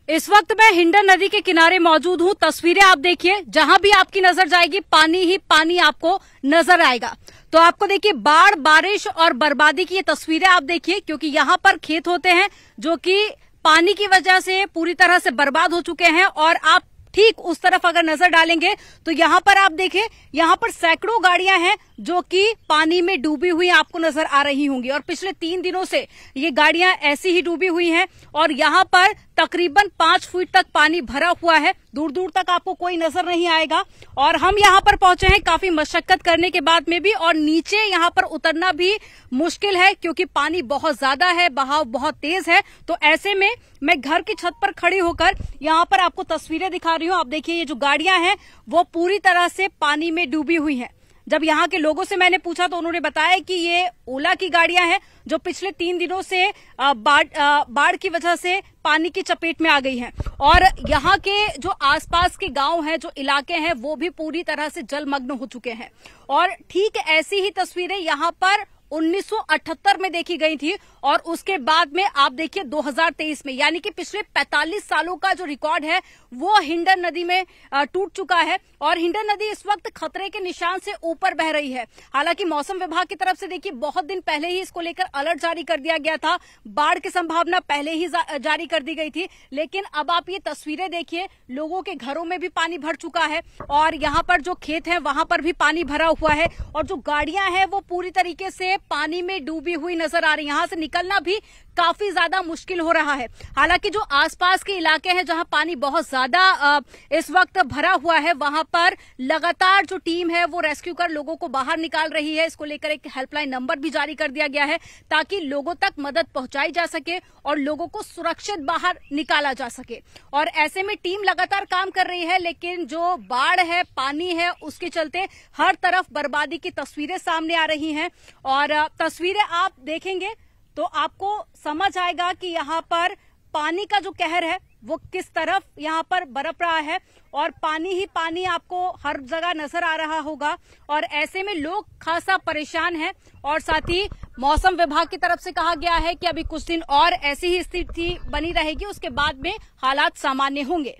इस वक्त मैं हिंडन नदी के किनारे मौजूद हूँ। तस्वीरें आप देखिए, जहां भी आपकी नजर जाएगी पानी ही पानी आपको नजर आएगा। तो आपको देखिए बाढ़, बारिश और बर्बादी की ये तस्वीरें आप देखिए, क्योंकि यहाँ पर खेत होते हैं जो कि पानी की वजह से पूरी तरह से बर्बाद हो चुके हैं। और आप ठीक उस तरफ अगर नजर डालेंगे तो यहाँ पर आप देखें, यहाँ पर सैकड़ों गाड़ियां हैं जो कि पानी में डूबी हुई आपको नजर आ रही होंगी। और पिछले 3 दिनों से ये गाड़ियां ऐसी ही डूबी हुई हैं और यहाँ पर तकरीबन 5 फीट तक पानी भरा हुआ है। दूर दूर तक आपको कोई नजर नहीं आएगा। और हम यहाँ पर पहुंचे हैं काफी मशक्कत करने के बाद में भी, और नीचे यहाँ पर उतरना भी मुश्किल है क्योंकि पानी बहुत ज्यादा है, बहाव बहुत तेज है। तो ऐसे में मैं घर की छत पर खड़ी होकर यहाँ पर आपको तस्वीरें दिखा रही हूँ। आप देखिए ये जो गाड़ियां हैं वो पूरी तरह से पानी में डूबी हुई हैं। जब यहाँ के लोगों से मैंने पूछा तो उन्होंने बताया कि ये ओला की गाड़ियां हैं जो पिछले 3 दिनों से बाढ़ की वजह से पानी की चपेट में आ गई हैं। और यहाँ के जो आसपास के गांव हैं, जो इलाके हैं, वो भी पूरी तरह से जलमग्न हो चुके हैं। और ठीक ऐसी ही तस्वीरें यहाँ पर 1978 में देखी गई थी और उसके बाद में आप देखिए 2023 में, यानी कि पिछले 45 सालों का जो रिकॉर्ड है वो हिंडन नदी में टूट चुका है। और हिंडन नदी इस वक्त खतरे के निशान से ऊपर बह रही है। हालांकि मौसम विभाग की तरफ से देखिए बहुत दिन पहले ही इसको लेकर अलर्ट जारी कर दिया गया था, बाढ़ की संभावना पहले ही जारी कर दी गई थी। लेकिन अब आप ये तस्वीरें देखिए, लोगों के घरों में भी पानी भर चुका है और यहाँ पर जो खेत है वहां पर भी पानी भरा हुआ है। और जो गाड़ियां हैं वो पूरी तरीके से पानी में डूबी हुई नजर आ रही है। यहां से निकलना भी काफी ज्यादा मुश्किल हो रहा है। हालांकि जो आसपास के इलाके हैं जहां पानी बहुत ज्यादा इस वक्त भरा हुआ है, वहां पर लगातार जो टीम है वो रेस्क्यू कर लोगों को बाहर निकाल रही है। इसको लेकर एक हेल्पलाइन नंबर भी जारी कर दिया गया है ताकि लोगों तक मदद पहुंचाई जा सके और लोगों को सुरक्षित बाहर निकाला जा सके। और ऐसे में टीम लगातार काम कर रही है, लेकिन जो बाढ़ है, पानी है, उसके चलते हर तरफ बर्बादी की तस्वीरें सामने आ रही हैं। और तस्वीरें आप देखेंगे तो आपको समझ आएगा कि यहाँ पर पानी का जो कहर है वो किस तरफ यहाँ पर बरप रहा है। और पानी ही पानी आपको हर जगह नजर आ रहा होगा। और ऐसे में लोग खासा परेशान हैं। और साथ ही मौसम विभाग की तरफ से कहा गया है कि अभी कुछ दिन और ऐसी ही स्थिति बनी रहेगी, उसके बाद में हालात सामान्य होंगे।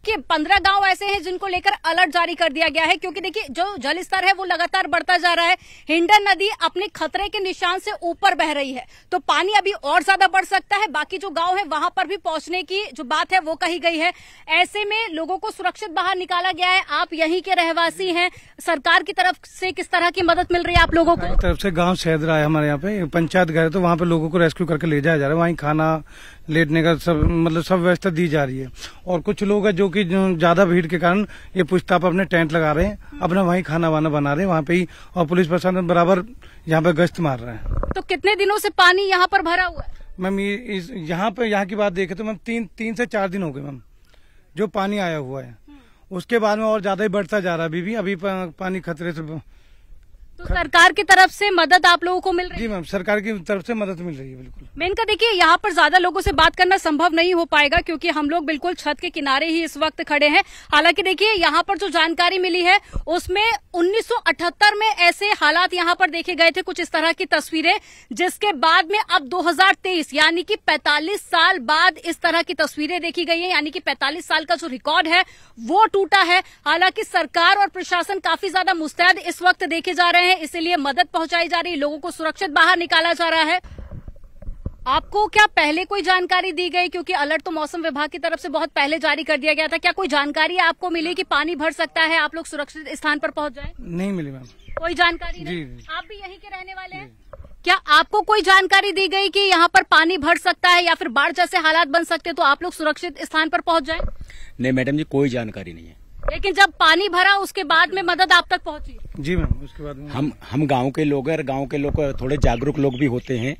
कि 15 गांव ऐसे हैं जिनको लेकर अलर्ट जारी कर दिया गया है, क्योंकि देखिए जो जल स्तर है वो लगातार बढ़ता जा रहा है। हिंडन नदी अपने खतरे के निशान से ऊपर बह रही है, तो पानी अभी और ज्यादा बढ़ सकता है। बाकी जो गांव है वहां पर भी पहुंचने की जो बात है वो कही गई है। ऐसे में लोगों को सुरक्षित बाहर निकाला गया है। आप यहीं के रहवासी हैं, सरकार की तरफ से किस तरह की मदद मिल रही है आप लोगों को? तरफ से गाँव शहर है हमारे यहाँ पे पंचायत घर है, तो वहाँ पे लोगों को रेस्क्यू करके ले जाया जा रहा है। वहीं खाना, लेटने का सब व्यवस्था दी जा रही है। और कुछ लोग हैं जो कि ज्यादा भीड़ के कारण ये पुश्ताप अपने टेंट लगा रहे हैं, अपना वहीं खाना वाना बना रहे हैं वहाँ पे ही। और पुलिस प्रशासन बराबर यहाँ पे गश्त मार रहे हैं। तो कितने दिनों से पानी यहाँ पर भरा हुआ है? मैम यहाँ की बात देखे तो मैम 3 से 4 दिन हो गए मैम जो पानी आया हुआ है। उसके बाद में और ज्यादा ही बढ़ता जा रहा है। अभी पानी खतरे से। तो सरकार की तरफ से मदद आप लोगों को मिल रही है? जी मैम, सरकार की तरफ से मदद मिल रही है बिल्कुल। मेन का देखिए यहाँ पर ज्यादा लोगों से बात करना संभव नहीं हो पाएगा क्योंकि हम लोग बिल्कुल छत के किनारे ही इस वक्त खड़े हैं। हालांकि देखिए यहाँ पर जो जानकारी मिली है उसमें 1978 में ऐसे हालात यहाँ पर देखे गए थे, कुछ इस तरह की तस्वीरें, जिसके बाद में अब 2023 यानी कि 45 साल बाद इस तरह की तस्वीरें देखी गई है। यानी कि 45 साल का जो रिकॉर्ड है वो टूटा है। हालांकि सरकार और प्रशासन काफी ज्यादा मुस्तैद इस वक्त देखे जा रहे हैं, इसलिए मदद पहुंचाई जा रही है, लोगों को सुरक्षित बाहर निकाला जा रहा है। आपको क्या पहले कोई जानकारी दी गई, क्योंकि अलर्ट तो मौसम विभाग की तरफ से बहुत पहले जारी कर दिया गया था, क्या कोई जानकारी आपको मिली कि पानी भर सकता है, आप लोग सुरक्षित स्थान पर पहुंच जाएं? नहीं मिली मैम, कोई जानकारी नहीं। जी। आप भी यहीं के रहने वाले हैं, क्या आपको कोई जानकारी दी गई कि यहाँ पर पानी भर सकता है या फिर बाढ़ जैसे हालात बन सकते हैं तो आप लोग सुरक्षित स्थान पर पहुंच जाएं? नहीं मैडम जी, कोई जानकारी नहीं है। लेकिन जब पानी भरा उसके बाद में मदद आप तक पहुंची? जी मैम, उसके बाद में हम गांव के लोग हैं और गांव के लोग थोड़े जागरूक लोग भी होते हैं।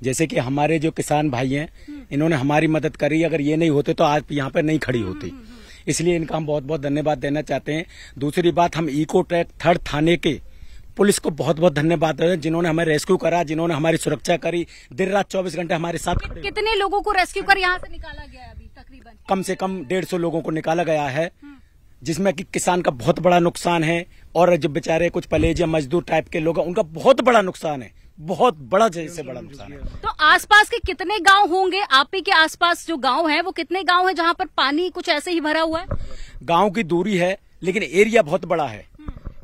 जैसे कि हमारे जो किसान भाई हैं, इन्होंने हमारी मदद करी। अगर ये नहीं होते तो आज यहाँ पर नहीं खड़ी होती, इसलिए इनका हम बहुत बहुत धन्यवाद देना चाहते हैं। दूसरी बात, हम इको ट्रैक 3rd थाने के पुलिस को बहुत बहुत धन्यवाद है जिन्होंने हमें रेस्क्यू करा, जिन्होंने हमारी सुरक्षा करी, दिन रात 24 घंटे हमारे साथ खड़े। कितने लोगों को रेस्क्यू कर यहाँ से निकाला गया है अभी तकरीबन? कम से कम 150 लोगों को निकाला गया है, जिसमें कि किसान का बहुत बड़ा नुकसान है और जब बेचारे कुछ पलेज या मजदूर टाइप के लोग हैं उनका बहुत बड़ा नुकसान है। बहुत बड़ा जैसे बड़ा नुकसान है। तो आसपास के कितने गांव होंगे? आप ही के आसपास जो गांव है वो कितने गांव है जहां पर पानी कुछ ऐसे ही भरा हुआ है? गांव की दूरी है लेकिन एरिया बहुत बड़ा है।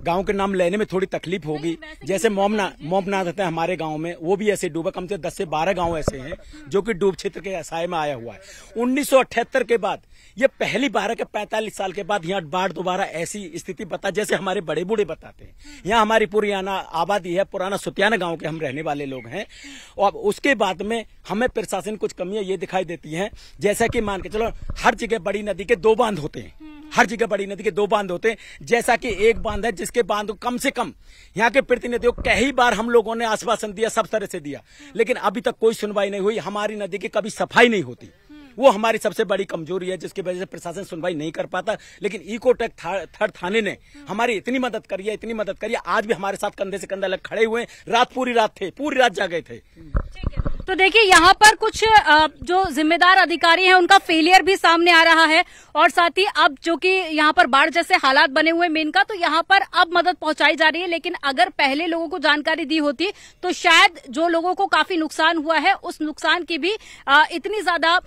गांव के नाम लेने में थोड़ी तकलीफ होगी। जैसे मोमनाथ है हमारे गांव में, वो भी ऐसे डूबा। कम से 10 से 12 गांव ऐसे हैं जो कि डूब क्षेत्र के साए में आया हुआ है। 1978 के बाद ये पहली बार है कि 45 साल के बाद यहाँ बाढ़ दोबारा ऐसी स्थिति बता, जैसे हमारे बड़े बूढ़े बताते हैं। यहाँ हमारी पुराना आबादी है, पुराना सुतियाना गांव के हम रहने वाले लोग हैं। और उसके बाद में हमें प्रशासन कुछ कमियां ये दिखाई देती हैं, जैसा कि मान के चलो हर जगह बड़ी नदी के 2 बांध होते हैं। हर जगह बड़ी नदी के 2 बांध होते हैं। जैसा कि एक बांध है जिसके बांध को कम से कम यहाँ के प्रतिनिधियों को कई बार हम लोगों ने आश्वासन दिया, सब तरह से दिया, लेकिन अभी तक कोई सुनवाई नहीं हुई। हमारी नदी की कभी सफाई नहीं होती, वो हमारी सबसे बड़ी कमजोरी है, जिसकी वजह से प्रशासन सुनवाई नहीं कर पाता। लेकिन इकोटेक थर्ड थाने ने हमारी इतनी मदद करी है, आज भी हमारे साथ कंधे से कंधा लग खड़े हुए। पूरी रात जागे थे। तो देखिए यहाँ पर कुछ जो जिम्मेदार अधिकारी हैं उनका फेलियर भी सामने आ रहा है, और साथ ही अब जो कि यहाँ पर बाढ़ जैसे हालात बने हुए मेन का, तो यहाँ पर अब मदद पहुंचाई जा रही है। लेकिन अगर पहले लोगों को जानकारी दी होती तो शायद जो लोगों को काफी नुकसान हुआ है उस नुकसान की भी इतनी ज्यादा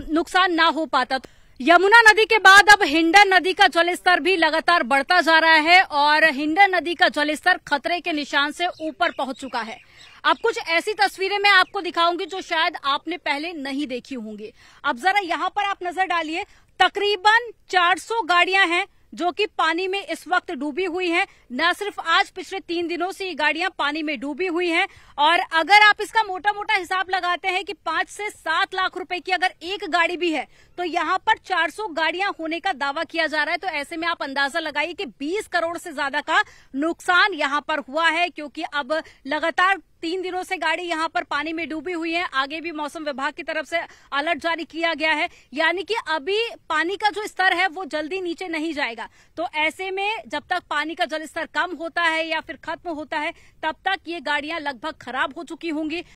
नुकसान ना हो पाता। यमुना नदी के बाद अब हिंडन नदी का जलस्तर भी लगातार बढ़ता जा रहा है और हिंडन नदी का जलस्तर खतरे के निशान से ऊपर पहुंच चुका है। अब कुछ ऐसी तस्वीरें मैं आपको दिखाऊंगी जो शायद आपने पहले नहीं देखी होंगी। अब जरा यहाँ पर आप नजर डालिए, तकरीबन 400 गाड़ियां हैं जो कि पानी में इस वक्त डूबी हुई हैं। न सिर्फ आज, पिछले 3 दिनों से ये गाड़ियां पानी में डूबी हुई हैं। और अगर आप इसका मोटा मोटा हिसाब लगाते हैं कि 5 से 7 लाख रुपए की अगर एक गाड़ी भी है तो यहाँ पर 400 गाड़ियां होने का दावा किया जा रहा है। तो ऐसे में आप अंदाजा लगाइए कि 20 करोड़ से ज्यादा का नुकसान यहाँ पर हुआ है, क्योंकि अब लगातार 3 दिनों से गाड़ी यहाँ पर पानी में डूबी हुई है। आगे भी मौसम विभाग की तरफ से अलर्ट जारी किया गया है, यानी कि अभी पानी का जो स्तर है वो जल्दी नीचे नहीं जाएगा। तो ऐसे में जब तक पानी का जल स्तर कम होता है या फिर खत्म होता है तब तक ये गाड़ियां लगभग खराब हो चुकी होंगी।